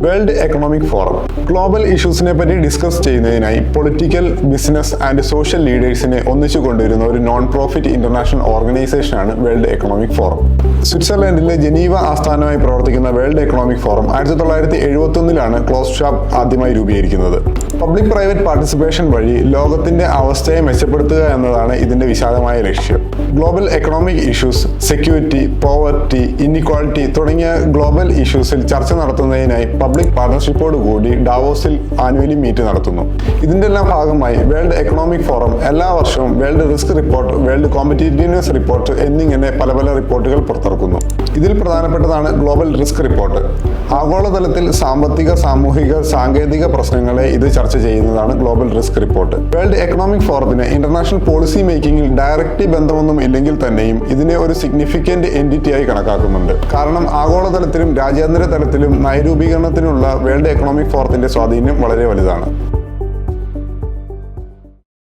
World economic forum global ഇഷ്യൂസിനെ പറ്റി discuss ചെയ്യുന്നതിനായി പൊളിറ്റിക്കൽ, ബിസിനസ് ആൻഡ് സോഷ്യൽ ലീഡേഴ്സിനെ ഒന്നിച്ചു കൊണ്ടുവരുന്ന ഒരു നോൺ പ്രോഫിറ്റ് ഇന്റർനാഷണൽ ഓർഗനൈസേഷനാണ് വേൾഡ് എക്കണോമിക് ഫോറം. സ്വിറ്റ്സർലൻഡിലെ ജനീവ ആസ്ഥാനമായി പ്രവർത്തിക്കുന്ന world economic forum 1971 Klaus Schwab ആദ്യമായി രൂപീകരിക്കുന്നത്. പബ്ലിക് പ്രൈവറ്റ് പാർട്ടിസിപ്പേഷൻ വഴി ലോകത്തിന്റെ അവസ്ഥയെ മെച്ചപ്പെടുത്തുക എന്നതാണ് ഇതിന്റെ വിശാലമായ ലക്ഷ്യം. Global economic issues, security, poverty, inequality തുടങ്ങിയ ഗ്ലോബൽ ഇഷ്യൂസിൽ ചർച്ച നടത്തുന്നതിനായി പബ്ലിക് പാർട്ണർഷിപ്പോട് കൂടി ഡാവോസിൽ ആനുവലി മീറ്റ് നടത്തുന്നു. ഇതിന്റെ എല്ലാം ഭാഗമായി വേൾഡ് എക്കണോമിക് ഫോറം എല്ലാ വർഷവും world risk report, world competitiveness report എന്നിങ്ങനെ പല റിപ്പോർട്ടുകൾ പുറത്തിറക്കുന്നു. ഇതിൽ പ്രധാനപ്പെട്ടതാണ് ഗ്ലോബൽ റിസ്ക് റിപ്പോർട്ട്. ആഗോളതലത്തിൽ സാമ്പത്തിക, സാമൂഹിക, സാങ്കേതിക പ്രശ്നങ്ങളെ ഇത് ചർച്ച ചെയ്യുന്നതാണ് global risk report. World economic ഫോറത്തിന് ഇന്റർനാഷണൽ പോളിസി മേക്കിംഗിൽ ഡയറക്റ്റ് ബന്ധമൊന്നും ഇല്ലെങ്കിൽ തന്നെയും ഇതിനെ ഒരു സിഗ്നിഫിക്കന്റ് എൻറ്റിറ്റിയായി കണക്കാക്കുന്നുണ്ട്. കാരണം ആഗോളതലത്തിലും രാജ്യാന്തര തലത്തിലും നയരൂപീകരണത്തിനുള്ള വേൾഡ് എക്കണോമിക് ഫോറത്തിന്റെ സ്വാധീനം വളരെ വലുതാണ്.